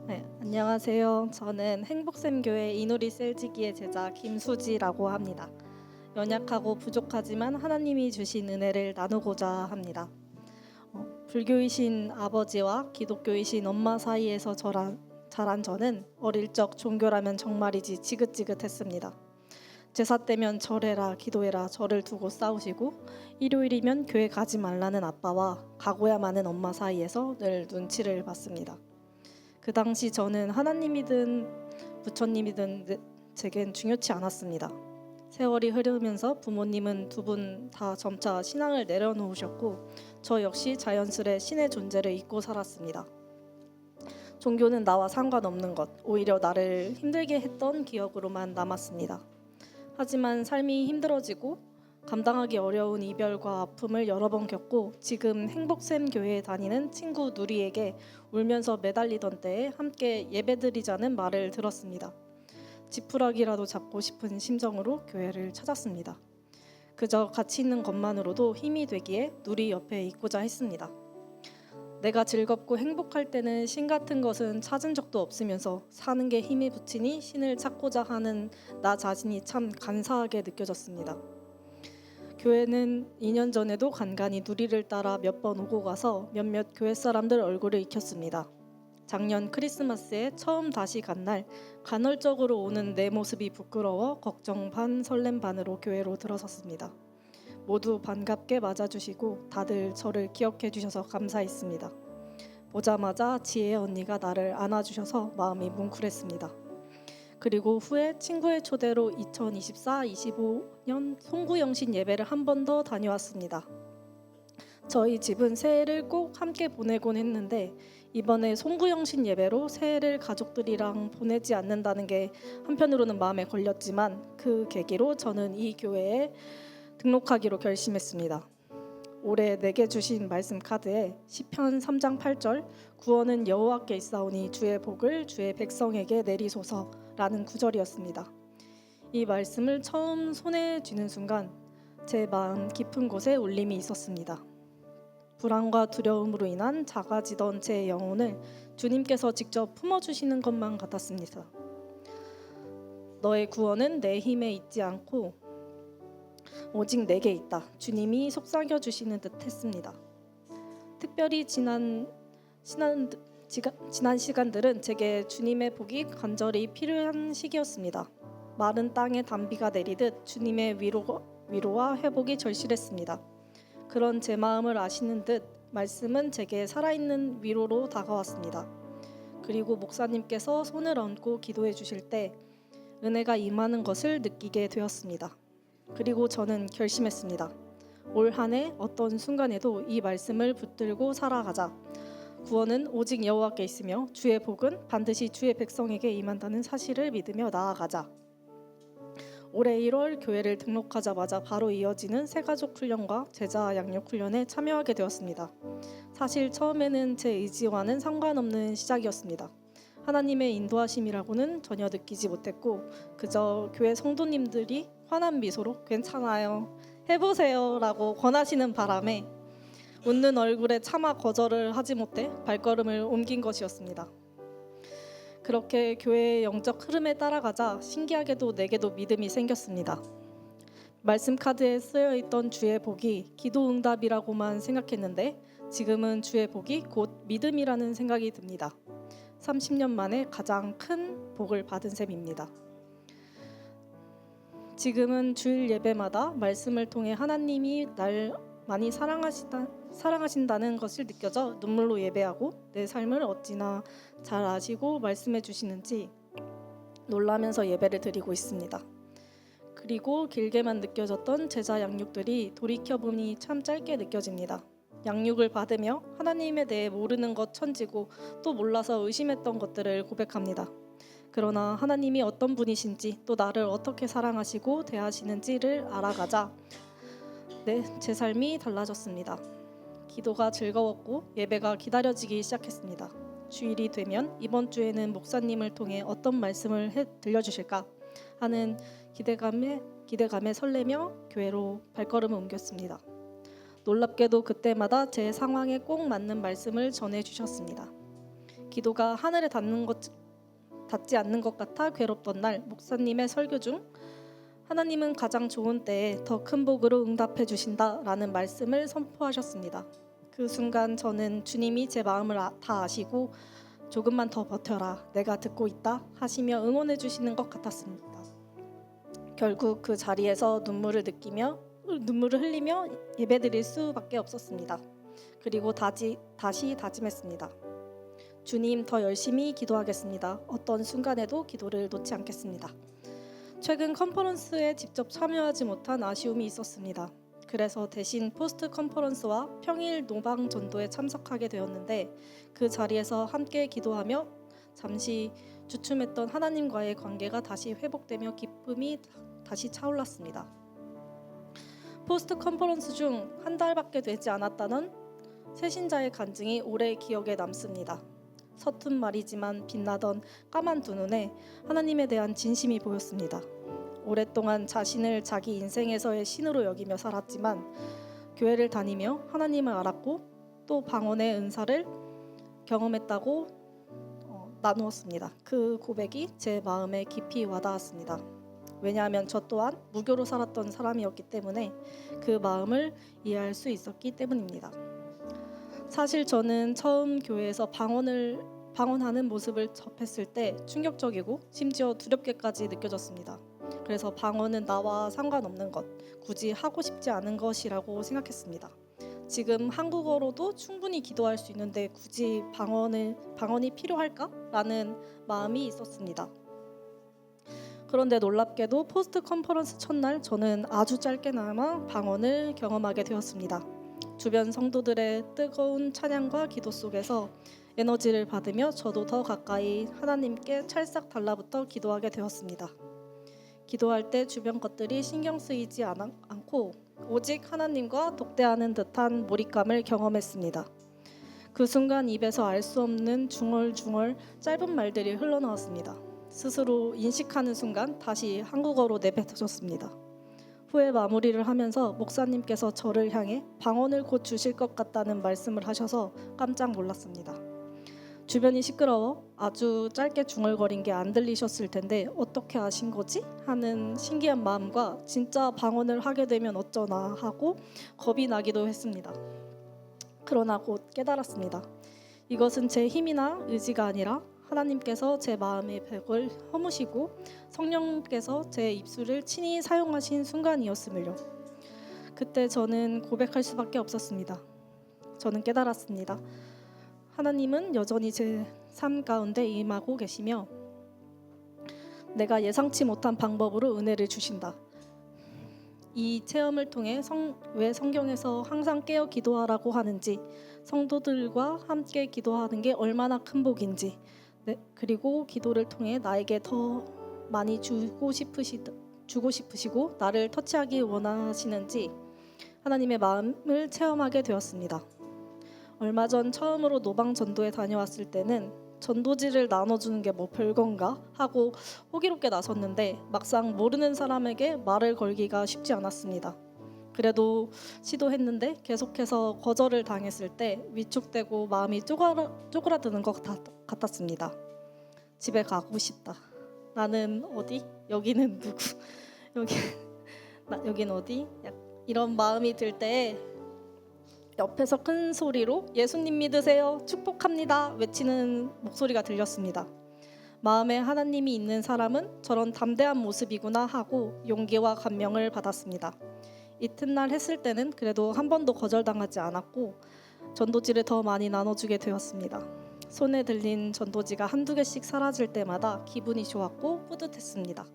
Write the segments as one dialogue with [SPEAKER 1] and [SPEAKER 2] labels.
[SPEAKER 1] 네, 안녕하세요. 저는 행복샘교회 이누리 셀지기의 제자 김수지라고 합니다. 연약하고 부족하지만 하나님이 주신 은혜를 나누고자 합니다. 불교이신 아버지와 기독교이신 엄마 사이에서 자란 저는 어릴 적 종교라면 정말이지 지긋지긋했습니다. 제사 때면 절해라 기도해라 저를 두고 싸우시고 일요일이면 교회 가지 말라는 아빠와 가고야 마는 엄마 사이에서 늘 눈치를 봤습니다. 그 당시 저는 하나님이든 부처님이든 제겐 중요치 않았습니다. 세월이 흐르면서 부모님은 두 분 다 점차 신앙을 내려놓으셨고 저 역시 자연스레 신의 존재를 잊고 살았습니다. 종교는 나와 상관없는 것, 오히려 나를 힘들게 했던 기억으로만 남았습니다. 하지만 삶이 힘들어지고 감당하기 어려운 이별과 아픔을 여러 번 겪고 지금 행복샘 교회에 다니는 친구 누리에게 울면서 매달리던 때에 함께 예배드리자는 말을 들었습니다. 지푸라기라도 잡고 싶은 심정으로 교회를 찾았습니다. 그저 같이 있는 것만으로도 힘이 되기에 누리 옆에 있고자 했습니다. 내가 즐겁고 행복할 때는 신 같은 것은 찾은 적도 없으면서 사는 게 힘이 붙이니 신을 찾고자 하는 나 자신이 참 간사하게 느껴졌습니다. 교회는 2년 전에도 간간히 누리를 따라 몇 번 오고 가서 몇몇 교회 사람들 얼굴을 익혔습니다. 작년 크리스마스에 처음 다시 간 날 간헐적으로 오는 내 모습이 부끄러워 걱정 반 설렘 반으로 교회로 들어섰습니다. 모두 반갑게 맞아주시고 다들 저를 기억해 주셔서 감사했습니다. 보자마자 지혜 언니가 나를 안아주셔서 마음이 뭉클했습니다. 그리고 후에 친구의 초대로 2024-25년 송구영신 예배를 한 번 더 다녀왔습니다. 저희 집은 새해를 꼭 함께 보내곤 했는데 이번에 송구영신 예배로 새해를 가족들이랑 보내지 않는다는 게 한편으로는 마음에 걸렸지만 그 계기로 저는 이 교회에 등록하기로 결심했습니다. 올해 내게 주신 말씀 카드에 시편 3장 8절 구원은 여호와께 있사오니 주의 복을 주의 백성에게 내리소서라는 구절이었습니다. 이 말씀을 처음 손에 쥐는 순간 제 마음 깊은 곳에 울림이 있었습니다. 불안과 두려움으로 인한 작아지던 제 영혼을 주님께서 직접 품어주시는 것만 같았습니다. 너의 구원은 내 힘에 있지 않고 오직 내게 있다. 주님이 속삭여 주시는 듯 했습니다. 특별히 지난 시간들은 제게 주님의 복이 간절히 필요한 시기였습니다. 마른 땅에 단비가 내리듯 주님의 위로와 회복이 절실했습니다. 그런 제 마음을 아시는 듯 말씀은 제게 살아있는 위로로 다가왔습니다. 그리고 목사님께서 손을 얹고 기도해 주실 때 은혜가 임하는 것을 느끼게 되었습니다. 그리고 저는 결심했습니다. 올 한 해 어떤 순간에도 이 말씀을 붙들고 살아가자. 구원은 오직 여호와께 있으며 주의 복은 반드시 주의 백성에게 임한다는 사실을 믿으며 나아가자. 올해 1월 교회를 등록하자마자 바로 이어지는 새가족 훈련과 제자 양육 훈련에 참여하게 되었습니다. 사실 처음에는 제 의지와는 상관없는 시작이었습니다. 하나님의 인도하심이라고는 전혀 느끼지 못했고 그저 교회 성도님들이 환한 미소로 괜찮아요, 해보세요 라고 권하시는 바람에 웃는 얼굴에 차마 거절을 하지 못해 발걸음을 옮긴 것이었습니다. 그렇게 교회의 영적 흐름에 따라가자 신기하게도 내게도 믿음이 생겼습니다. 말씀 카드에 쓰여있던 주의 복이 기도 응답이라고만 생각했는데 지금은 주의 복이 곧 믿음이라는 생각이 듭니다. 30년 만에 가장 큰 복을 받은 셈입니다. 지금은 주일 예배마다 말씀을 통해 하나님이 날 많이 사랑하신다는 것을 느껴져 눈물로 예배하고 내 삶을 어찌나 잘 아시고 말씀해 주시는지 놀라면서 예배를 드리고 있습니다. 그리고 길게만 느껴졌던 제자 양육들이 돌이켜보니 참 짧게 느껴집니다. 양육을 받으며 하나님에 대해 모르는 것 천지고 또 몰라서 의심했던 것들을 고백합니다. 그러나 하나님이 어떤 분이신지 또 나를 어떻게 사랑하시고 대하시는지를 알아가자 제 삶이 달라졌습니다. 기도가 즐거웠고 예배가 기다려지기 시작했습니다. 주일이 되면 이번 주에는 목사님을 통해 어떤 말씀을 들려주실까 하는 기대감에 설레며 교회로 발걸음을 옮겼습니다. 놀랍게도 그때마다 제 상황에 꼭 맞는 말씀을 전해주셨습니다. 기도가 하늘에 닿지 않는 것 같아 괴롭던 날, 목사님의 설교 중 하나님은 가장 좋은 때에 더 큰 복으로 응답해 주신다라는 말씀을 선포하셨습니다. 그 순간 저는 주님이 제 마음을 다 아시고 조금만 더 버텨라, 내가 듣고 있다 하시며 응원해 주시는 것 같았습니다. 결국 그 자리에서 눈물을 흘리며 예배드릴 수밖에 없었습니다. 그리고 다시 다짐했습니다. 주님, 더 열심히 기도하겠습니다. 어떤 순간에도 기도를 놓지 않겠습니다. 최근 컨퍼런스에 직접 참여하지 못한 아쉬움이 있었습니다. 그래서 대신 포스트 컨퍼런스와 평일 노방 전도에 참석하게 되었는데, 그 자리에서 함께 기도하며 잠시 주춤했던 하나님과의 관계가 다시 회복되며 기쁨이 다시 차올랐습니다. 포스트 컨퍼런스 중 한 달밖에 되지 않았다는 새신자의 간증이 오래 기억에 남습니다. 서툰 말이지만 빛나던 까만 두 눈에 하나님에 대한 진심이 보였습니다. 오랫동안 자신을 자기 인생에서의 신으로 여기며 살았지만 교회를 다니며 하나님을 알았고 또 방언의 은사를 경험했다고 나누었습니다. 그 고백이 제 마음에 깊이 와닿았습니다. 왜냐하면 저 또한 무교로 살았던 사람이었기 때문에 그 마음을 이해할 수 있었기 때문입니다. 사실 저는 처음 교회에서 방언하는 모습을 접했을 때 충격적이고 심지어 두렵게까지 느껴졌습니다. 그래서 방언은 나와 상관없는 것, 굳이 하고 싶지 않은 것이라고 생각했습니다. 지금 한국어로도 충분히 기도할 수 있는데 굳이 방언이 필요할까라는 마음이 있었습니다. 그런데 놀랍게도 포스트 컨퍼런스 첫날 저는 아주 짧게나마 방언을 경험하게 되었습니다. 주변 성도들의 뜨거운 찬양과 기도 속에서 에너지를 받으며 저도 더 가까이 하나님께 찰싹 달라붙어 기도하게 되었습니다. 기도할 때 주변 것들이 신경 쓰이지 않고 오직 하나님과 독대하는 듯한 몰입감을 경험했습니다. 그 순간 입에서 알 수 없는 중얼중얼 짧은 말들이 흘러나왔습니다. 스스로 인식하는 순간 다시 한국어로 내뱉어졌습니다. 후에 마무리를 하면서 목사님께서 저를 향해 방언을 곧 주실 것 같다는 말씀을 하셔서 깜짝 놀랐습니다. 주변이 시끄러워 아주 짧게 중얼거린 게 안 들리셨을 텐데 어떻게 아신 거지? 하는 신기한 마음과 진짜 방언을 하게 되면 어쩌나 하고 겁이 나기도 했습니다. 그러나 곧 깨달았습니다. 이것은 제 힘이나 의지가 아니라 하나님께서 제 마음의 벽을 허무시고 성령께서 제 입술을 친히 사용하신 순간이었음을요. 그때 저는 고백할 수밖에 없었습니다. 저는 깨달았습니다. 하나님은 여전히 제 삶 가운데 임하고 계시며 내가 예상치 못한 방법으로 은혜를 주신다. 이 체험을 통해 왜 성경에서 항상 깨어 기도하라고 하는지, 성도들과 함께 기도하는 게 얼마나 큰 복인지, 그리고 기도를 통해 나에게 더 많이 주고 싶으시고 나를 터치하기 원하시는지 하나님의 마음을 체험하게 되었습니다. 얼마 전 처음으로 노방 전도에 다녀왔을 때는 전도지를 나눠주는 게 뭐 별건가 하고 호기롭게 나섰는데 막상 모르는 사람에게 말을 걸기가 쉽지 않았습니다. 그래도 시도했는데 계속해서 거절을 당했을 때 위축되고 마음이 쪼그라드는 것 같았습니다. 집에 가고 싶다. 나는 어디? 여기는 누구? 여긴 어디? 이런 마음이 들 때 옆에서 큰 소리로 예수님 믿으세요, 축복합니다 외치는 목소리가 들렸습니다. 마음에 하나님이 있는 사람은 저런 담대한 모습이구나 하고 용기와 감명을 받았습니다. 이튿날 했을 때는 그래도 한 번도 거절당하지 않았고 전도지를 더 많이 나눠주게 되었습니다. 손에 들린 전도지가 한두 개씩 사라질 때마다 기분이 좋았고 뿌듯했습니다.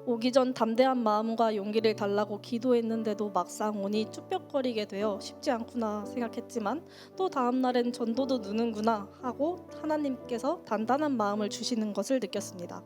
[SPEAKER 1] 오기 전 담대한 마음과 용기를 달라고 기도했는데도 막상 오니 쭈뼛거리게 되어 쉽지 않구나 생각했지만 또 다음 날엔 전도도 느는구나 하고 하나님께서 단단한 마음을 주시는 것을 느꼈습니다.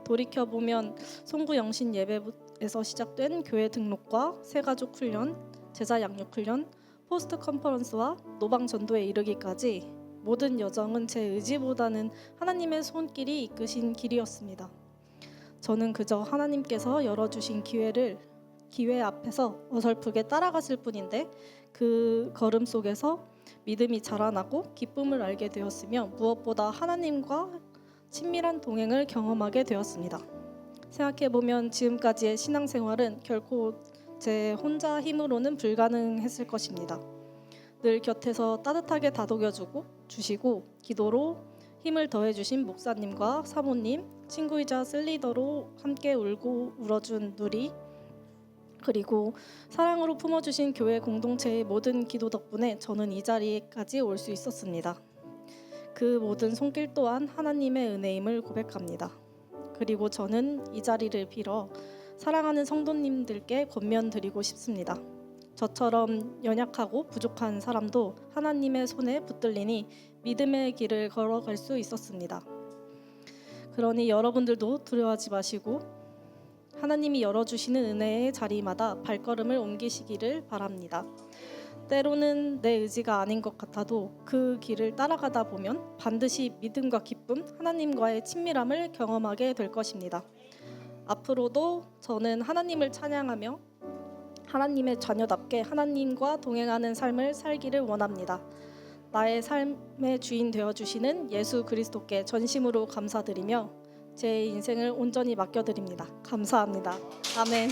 [SPEAKER 1] 돌이켜보면 송구영신 예배에서 시작된 교회 등록과 새가족 훈련, 제자 양육 훈련, 포스트 컨퍼런스와 노방 전도에 이르기까지 모든 여정은 제 의지보다는 하나님의 손길이 이끄신 길이었습니다. 저는 그저 하나님께서 열어주신 기회 앞에서 어설프게 따라갔을 뿐인데 그 걸음 속에서 믿음이 자라나고 기쁨을 알게 되었으며 무엇보다 하나님과 친밀한 동행을 경험하게 되었습니다. 생각해보면 지금까지의 신앙생활은 결코 제 혼자 힘으로는 불가능했을 것입니다. 늘 곁에서 따뜻하게 다독여주고 주시고 기도로 힘을 더해주신 목사님과 사모님, 친구이자 셀리더로 함께 울고 울어준 누리, 그리고 사랑으로 품어주신 교회 공동체의 모든 기도 덕분에 저는 이 자리까지 올 수 있었습니다. 그 모든 손길 또한 하나님의 은혜임을 고백합니다. 그리고 저는 이 자리를 빌어 사랑하는 성도님들께 권면드리고 싶습니다. 저처럼 연약하고 부족한 사람도 하나님의 손에 붙들리니 믿음의 길을 걸어갈 수 있었습니다. 그러니 여러분들도 두려워하지 마시고 하나님이 열어주시는 은혜의 자리마다 발걸음을 옮기시기를 바랍니다. 때로는 내 의지가 아닌 것 같아도 그 길을 따라가다 보면 반드시 믿음과 기쁨, 하나님과의 친밀함을 경험하게 될 것입니다. 앞으로도 저는 하나님을 찬양하며 하나님의 자녀답게 하나님과 동행하는 삶을 살기를 원합니다. 나의 삶의 주인 되어주시는 예수 그리스도께 전심으로 감사드리며 제 인생을 온전히 맡겨드립니다. 감사합니다. 아멘.